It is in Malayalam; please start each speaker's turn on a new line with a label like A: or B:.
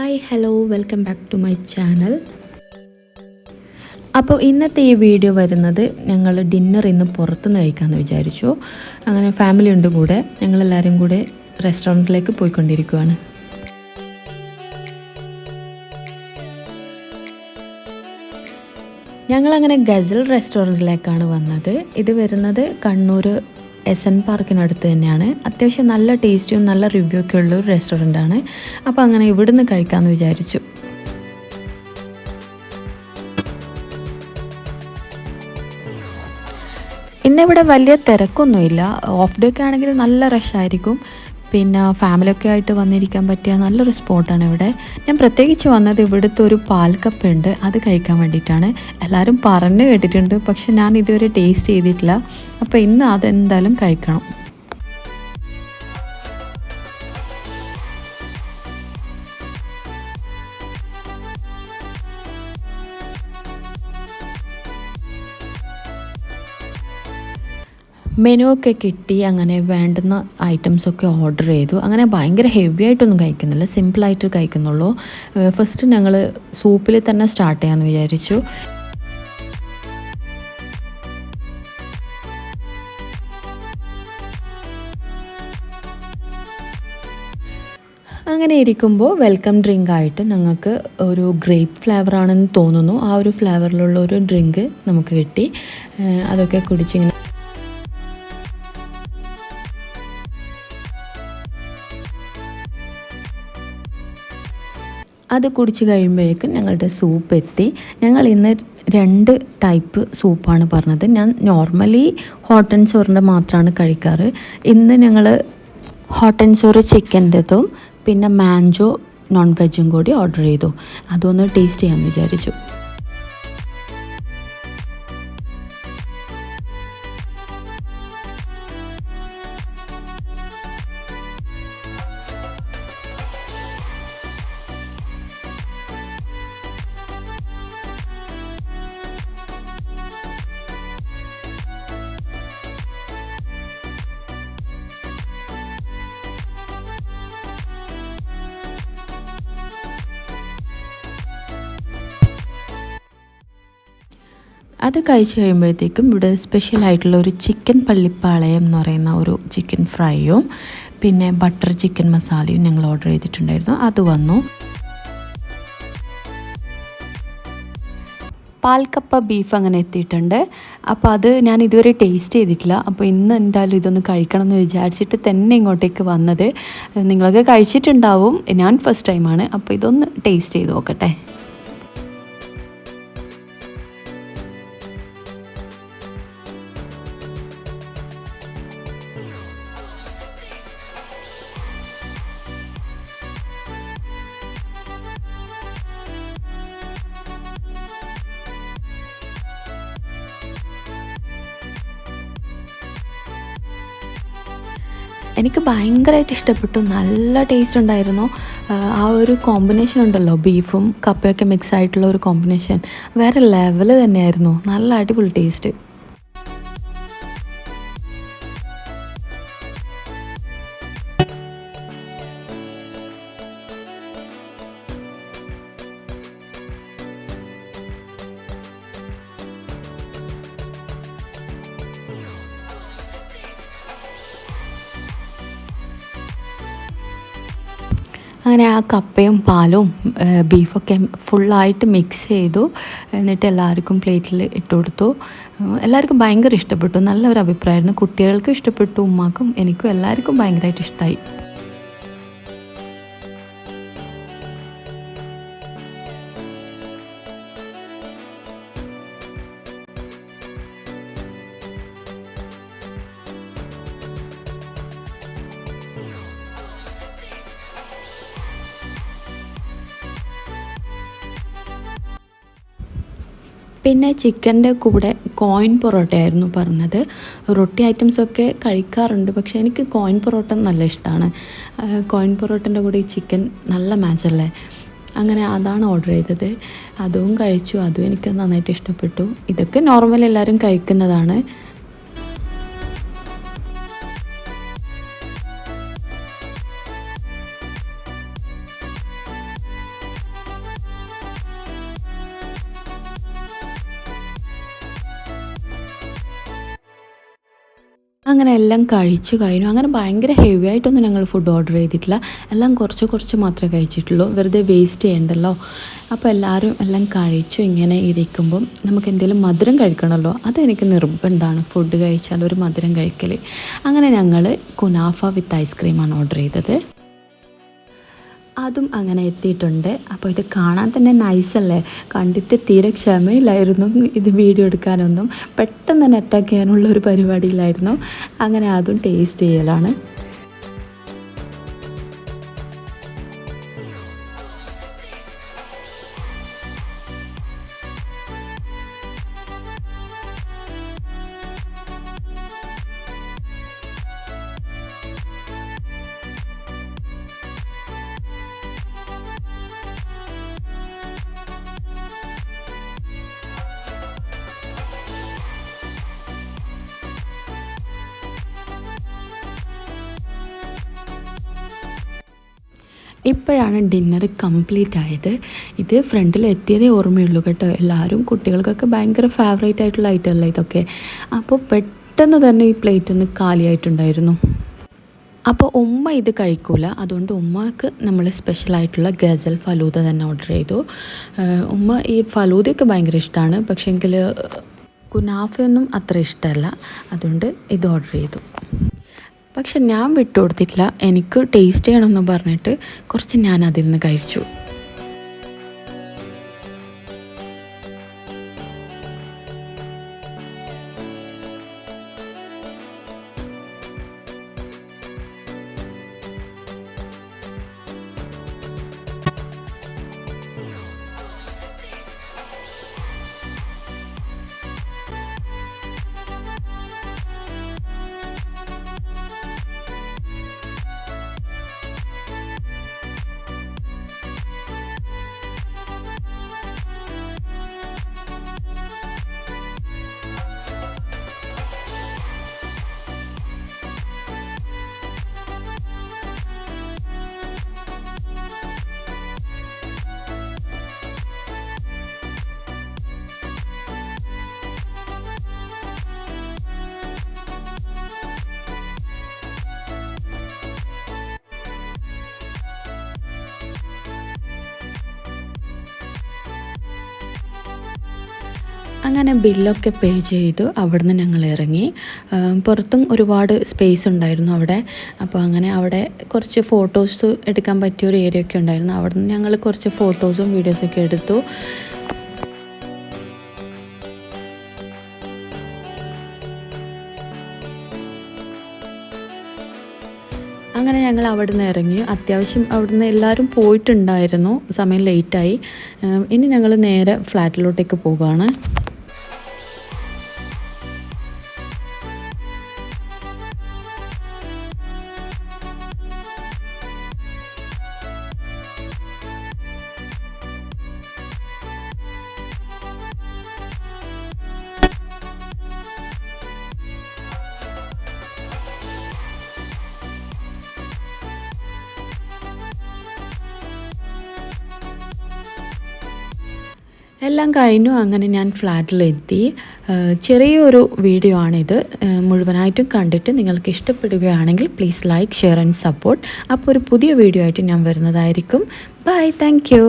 A: Hi hello welcome back to my channel. അപ്പോൾ ഇന്നത്തെ ഈ വീഡിയോ വരുന്നത് ഞങ്ങൾ ഡിന്നർ ഇന്ന് പുറത്തുനിന്ന് കഴിക്കാമെന്ന് വിചാരിച്ചു. അങ്ങനെ ഫാമിലി ഉണ്ട് കൂടെ, ഞങ്ങളെല്ലാവരും കൂടെ റെസ്റ്റോറൻറ്റിലേക്ക് പോയിക്കൊണ്ടിരിക്കുകയാണ്. ഞങ്ങളങ്ങനെ ഗസൽ റെസ്റ്റോറൻറ്റിലേക്കാണ് വന്നത്. ഇത് വരുന്നത് കണ്ണൂർ SN പാർക്കിനടുത്ത് തന്നെയാണ്. അത്യാവശ്യം നല്ല ടേസ്റ്റും നല്ല റിവ്യൂ ഒക്കെ ഉള്ളൊരു റെസ്റ്റോറൻ്റാണ്. അപ്പോൾ അങ്ങനെ ഇവിടുന്ന് കഴിക്കാമെന്ന് വിചാരിച്ചു. ഇന്നിവിടെ വലിയ തിരക്കൊന്നുമില്ല. ഓഫ് ഡേ ഒക്കെ ആണെങ്കിൽ നല്ല റഷായിരിക്കും. പിന്നെ ഫാമിലിയൊക്കെ ആയിട്ട് വന്നിരിക്കാൻ പറ്റിയ നല്ലൊരു സ്പോട്ടാണ് ഇവിടെ. ഞാൻ പ്രത്യേകിച്ച് വന്നത് ഇവിടുത്തെ ഒരു പാൽക്കപ്പ ഉണ്ട്, അത് കഴിക്കാൻ വേണ്ടിയിട്ടാണ്. എല്ലാവരും പറഞ്ഞു കേട്ടിട്ടുണ്ട്, പക്ഷെ ഞാൻ ഇതുവരെ ടേസ്റ്റ് ചെയ്തിട്ടില്ല. അപ്പോൾ ഇന്ന് അതെന്തായാലും കഴിക്കണം. മെനു ഒക്കെ കിട്ടി. അങ്ങനെ വേണ്ടുന്ന ഐറ്റംസൊക്കെ ഓർഡർ ചെയ്തു. അങ്ങനെ ഭയങ്കര ഹെവി ആയിട്ടൊന്നും കഴിക്കുന്നില്ല, സിമ്പിളായിട്ട് കഴിക്കുന്നുള്ളൂ. ഫസ്റ്റ് ഞങ്ങൾ സൂപ്പിൽ തന്നെ സ്റ്റാർട്ട് ചെയ്യാമെന്ന് വിചാരിച്ചു. അങ്ങനെ ഇരിക്കുമ്പോൾ വെൽക്കം ഡ്രിങ്ക് ആയിട്ട് ഞങ്ങൾക്ക് ഒരു ഗ്രേപ്പ് ഫ്ലേവറാണെന്ന് തോന്നുന്നു, ആ ഒരു ഫ്ലേവറിലുള്ള ഒരു ഡ്രിങ്ക് നമുക്ക് കിട്ടി. അതൊക്കെ കുടിച്ചിങ്ങനെ അത് കുടിച്ച് കഴിയുമ്പോഴേക്കും ഞങ്ങളുടെ സൂപ്പ് എത്തി. ഞങ്ങൾ ഇന്ന് 2 ടൈപ്പ് സൂപ്പാണ് പറഞ്ഞത്. ഞാൻ നോർമലി ഹോട്ട് ആൻഡ് സോറിൻ്റെ മാത്രമാണ് കഴിക്കാറ്. ഇന്ന് ഞങ്ങൾ ഹോട്ട് ആൻഡ് സോറ് ചിക്കൻ്റെതും പിന്നെ മാഞ്ചോ നോൺ വെജും കൂടി ഓർഡർ ചെയ്തു. അതൊന്ന് ടേസ്റ്റ് ചെയ്യാമെന്ന് വിചാരിച്ചു. അത് കഴിച്ച് കഴിയുമ്പോഴത്തേക്കും ഇവിടെ സ്പെഷ്യലായിട്ടുള്ള ഒരു ചിക്കൻ പള്ളിപ്പാളയം എന്ന് പറയുന്ന ഒരു ചിക്കൻ ഫ്രൈയും പിന്നെ ബട്ടർ ചിക്കൻ മസാലയും ഞങ്ങൾ ഓർഡർ ചെയ്തിട്ടുണ്ടായിരുന്നു. അത് വന്നു. പാൽക്കപ്പ ബീഫ് അങ്ങനെ എത്തിയിട്ടുണ്ട്. അപ്പോൾ അത് ഞാൻ ഇതുവരെ ടേസ്റ്റ് ചെയ്തിട്ടില്ല. അപ്പോൾ ഇന്ന് എന്തായാലും ഇതൊന്ന് കഴിക്കണം എന്ന് വിചാരിച്ചിട്ട് തന്നെ ഇങ്ങോട്ടേക്ക് വന്നത്. നിങ്ങളൊക്കെ കഴിച്ചിട്ടുണ്ടാവും, ഞാൻ ഫസ്റ്റ് ടൈമാണ്. അപ്പോൾ ഇതൊന്ന് ടേസ്റ്റ് ചെയ്ത് നോക്കട്ടെ. എനിക്ക് ഭയങ്കരമായിട്ട് ഇഷ്ടപ്പെട്ടു, നല്ല ടേസ്റ്റ് ഉണ്ടായിരുന്നു. ആ ഒരു കോമ്പിനേഷൻ ഉണ്ടല്ലോ, ബീഫും കപ്പയൊക്കെ മിക്സ് ആയിട്ടുള്ള ഒരു കോമ്പിനേഷൻ വേറെ ലെവൽ തന്നെയായിരുന്നു. നല്ല അടിപൊളി ടേസ്റ്റ്. അങ്ങനെ ആ കപ്പയും പാലും ബീഫൊക്കെ ഫുള്ളായിട്ട് മിക്സ് ചെയ്തു. എന്നിട്ട് എല്ലാവർക്കും പ്ലേറ്റിൽ ഇട്ട് കൊടുത്തു. എല്ലാവർക്കും ഭയങ്കര ഇഷ്ടപ്പെട്ടു, നല്ലൊരു അഭിപ്രായമായിരുന്നു. കുട്ടികൾക്കും ഇഷ്ടപ്പെട്ടു, ഉമ്മാക്കും എനിക്കും എല്ലാവർക്കും ഭയങ്കരമായിട്ട് ഇഷ്ടമായി. പിന്നെ ചിക്കൻ്റെ കൂടെ കോയിൻ പൊറോട്ടയായിരുന്നു പറഞ്ഞത്. റൊട്ടി ഐറ്റംസൊക്കെ കഴിക്കാറുണ്ട്, പക്ഷേ എനിക്ക് കോയിൻ പൊറോട്ട നല്ല ഇഷ്ടമാണ്. കോയിൻ പൊറോട്ടൻ്റെ കൂടെ ഈ ചിക്കൻ നല്ല മാച്ചല്ലേ. അങ്ങനെ അതാണ് ഓർഡർ ചെയ്തത്. അതും കഴിച്ചു, അതും എനിക്ക് നന്നായിട്ട് ഇഷ്ടപ്പെട്ടു. ഇതൊക്കെ നോർമൽ എല്ലാവരും കഴിക്കുന്നതാണ്. അങ്ങനെ എല്ലാം കഴിച്ചു കഴിഞ്ഞു. അങ്ങനെ ഭയങ്കര ഹെവി ആയിട്ടൊന്നും ഞങ്ങൾ ഫുഡ് ഓർഡർ ചെയ്തിട്ടില്ല. എല്ലാം കുറച്ച് കുറച്ച് മാത്രമേ കഴിച്ചിട്ടുള്ളൂ, വെറുതെ വേസ്റ്റ് ചെയ്യണ്ടല്ലോ. അപ്പോൾ എല്ലാവരും എല്ലാം കഴിച്ചു. ഇങ്ങനെ ഇരിക്കുമ്പം നമുക്ക് എന്തെങ്കിലും മധുരം കഴിക്കണമല്ലോ, അതെനിക്ക് നിർബന്ധമാണ്. ഫുഡ് കഴിച്ചാൽ ഒരു മധുരം കഴിക്കൽ. അങ്ങനെ ഞങ്ങൾ കുനാഫ വിത്ത് ഐസ്ക്രീമാണ് ഓർഡർ ചെയ്തത്. അതും അങ്ങനെ എത്തിയിട്ടുണ്ട്. അപ്പോൾ ഇത് കാണാൻ തന്നെ നൈസല്ലേ, കണ്ടിട്ട് തീരെ ക്ഷമയില്ലായിരുന്നു ഇത് വീഡിയോ എടുക്കാനൊന്നും. പെട്ടെന്ന് തന്നെ അറ്റാക്ക് ചെയ്യാനുള്ള ഒരു പരിപാടിയിലായിരുന്നു. അങ്ങനെ അതും ടേസ്റ്റ് ചെയ്യലാണ്. ഇപ്പോഴാണ് ഡിന്നർ കംപ്ലീറ്റ് ആയത്. ഇത് ഫ്രണ്ടിൽ എത്തിയതേ ഓർമ്മയുള്ളൂ കേട്ടോ. എല്ലാവരും കുട്ടികൾക്കൊക്കെ ഭയങ്കര ഫേവറേറ്റ് ആയിട്ടുള്ള ഐറ്റം അല്ലേ ഇതൊക്കെ. അപ്പോൾ പെട്ടെന്ന് തന്നെ ഈ പ്ലേറ്റ് ഒന്ന് കാലിയായിട്ടുണ്ടായിരുന്നു. അപ്പോൾ ഉമ്മ ഇത് കഴിക്കൂല, അതുകൊണ്ട് ഉമ്മക്ക് നമ്മൾ സ്പെഷ്യലായിട്ടുള്ള ഗസൽ ഫലൂദ തന്നെ ഓർഡർ ചെയ്തു. ഉമ്മ ഈ ഫലൂദയൊക്കെ ഭയങ്കര ഇഷ്ടമാണ്, പക്ഷേങ്കിൽ കുനാഫയൊന്നും അത്ര ഇഷ്ടമല്ല, അതുകൊണ്ട് ഇത് ഓർഡർ ചെയ്തു. പക്ഷെ ഞാൻ വിട്ടുകൊടുത്തിട്ടില്ല. എനിക്ക് ടേസ്റ്റ് ചെയ്യണമെന്ന് പറഞ്ഞിട്ട് കുറച്ച് ഞാൻ അതിൽ നിന്ന് കഴിച്ചു. അങ്ങനെ ബില്ലൊക്കെ പേ ചെയ്തു അവിടുന്ന് ഞങ്ങൾ ഇറങ്ങി. പുറത്തും ഒരുപാട് സ്പേസ് ഉണ്ടായിരുന്നു അവിടെ. അപ്പോൾ അങ്ങനെ അവിടെ കുറച്ച് ഫോട്ടോസ് എടുക്കാൻ പറ്റിയ ഒരു ഏരിയ ഒക്കെ ഉണ്ടായിരുന്നു. അവിടുന്ന് ഞങ്ങൾ കുറച്ച് ഫോട്ടോസും വീഡിയോസൊക്കെ എടുത്തു. അങ്ങനെ ഞങ്ങൾ അവിടുന്ന് ഇറങ്ങി. അത്യാവശ്യം അവിടുന്ന് എല്ലാവരും പോയിട്ടുണ്ടായിരുന്നു, സമയം ലേറ്റായി. ഇനി ഞങ്ങൾ നേരെ ഫ്ലാറ്റിലോട്ടേക്ക് പോവുകയാണ്. എല്ലാം കഴിഞ്ഞു. അങ്ങനെ ഞാൻ ഫ്ലാറ്റിലെത്തി. ചെറിയൊരു വീഡിയോ ആണിത്. മുഴുവനായിട്ടും കണ്ടിട്ട് നിങ്ങൾക്ക് ഇഷ്ടപ്പെടുകയാണെങ്കിൽ please like, share and support. അപ്പോൾ ഒരു പുതിയ വീഡിയോ ആയിട്ട് ഞാൻ വരുന്നതായിരിക്കും. Bye, thank U.